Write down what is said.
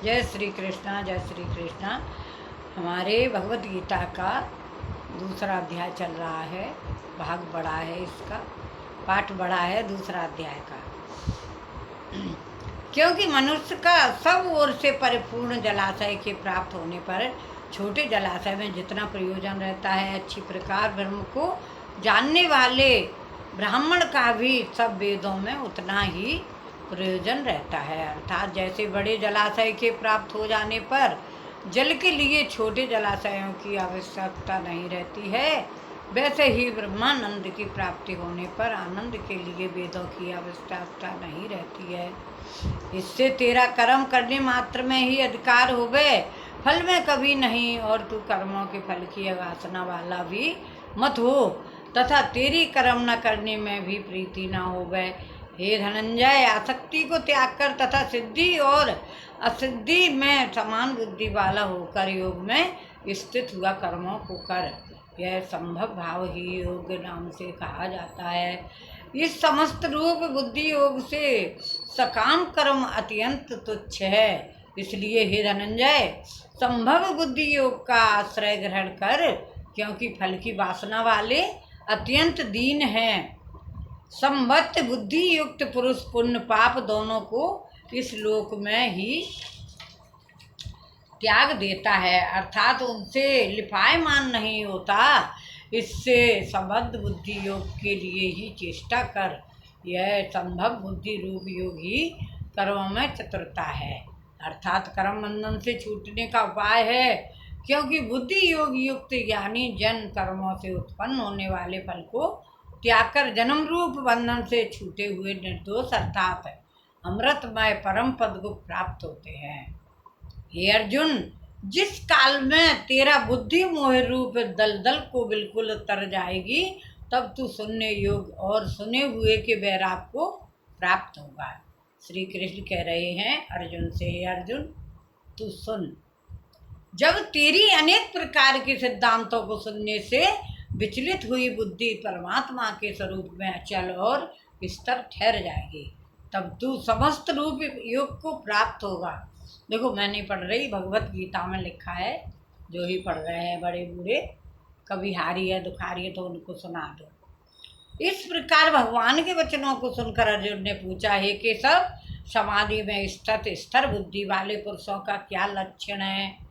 जय श्री कृष्णा, जय श्री कृष्णा। हमारे भगवत गीता का दूसरा अध्याय चल रहा है। भाग बड़ा है, इसका पाठ बड़ा है दूसरा अध्याय का। क्योंकि मनुष्य का सब ओर से परिपूर्ण जलाशय के प्राप्त होने पर छोटे जलाशय में जितना प्रयोजन रहता है, अच्छी प्रकार ब्रह्म को जानने वाले ब्राह्मण का भी सब वेदों में उतना ही प्रयोजन रहता है। अर्थात जैसे बड़े जलाशय के प्राप्त हो जाने पर जल के लिए छोटे जलाशयों की आवश्यकता नहीं रहती है, वैसे ही ब्रह्मानंद की प्राप्ति होने पर आनंद के लिए वेदों की आवश्यकता नहीं रहती है। इससे तेरा कर्म करने मात्र में ही अधिकार हो गए, फल में कभी नहीं, और तू कर्मों के फल की वासना वाला भी मत हो तथा तेरी कर्म न करने में भी प्रीति न हो गए। हे धनंजय, आसक्ति को त्याग कर तथा सिद्धि और असिद्धि में समान बुद्धि वाला होकर योग में स्थित हुआ कर्मों को कर। यह संभव भाव ही योग नाम से कहा जाता है। इस समस्त रूप बुद्धि योग से सकाम कर्म अत्यंत तुच्छ है। इसलिए हे धनंजय, संभव बुद्धि योग का आश्रय ग्रहण कर, क्योंकि फल की वासना वाले अत्यंत दीन हैं। संबद्ध बुद्धि युक्त पुरुष पुण्य पाप दोनों को इस लोक में ही त्याग देता है, अर्थात उनसे लिपायमान नहीं होता। इससे संबद्ध बुद्धि योग के लिए ही चेष्टा कर। यह संभव बुद्धि रूप योग ही कर्मों में चतुरता है, अर्थात कर्म बंधन से छूटने का उपाय है। क्योंकि बुद्धि योग युक्त यानी जन कर्मों से उत्पन्न होने वाले फल को त्याग कर जन्म रूप बंधन से छूटे हुए निर्दोष अर्थात अमृतमय परम पद को प्राप्त होते हैं। हे अर्जुन, जिस काल में तेरा बुद्धि मोह रूप दलदल को बिल्कुल तर जाएगी, तब तू सुनने योग और सुने हुए के वैराग को प्राप्त होगा। श्री कृष्ण कह रहे हैं अर्जुन से, हे अर्जुन तू सुन, जब तेरी अनेक प्रकार के सिद्धांतों को सुनने से विचलित हुई बुद्धि परमात्मा के स्वरूप में अचल और स्थिर ठहर जाएगी, तब तू समस्त रूप योग को प्राप्त होगा। देखो, मैं नहीं पढ़ रही, भगवत गीता में लिखा है, जो ही पढ़ रहे हैं बड़े बूढ़े, कभी हारी है दुखारी है तो उनको सुना दो। इस प्रकार भगवान के वचनों को सुनकर अर्जुन ने पूछा, हे केशव, समाधि में स्थित स्थिर बुद्धि वाले पुरुषों का क्या लक्षण है?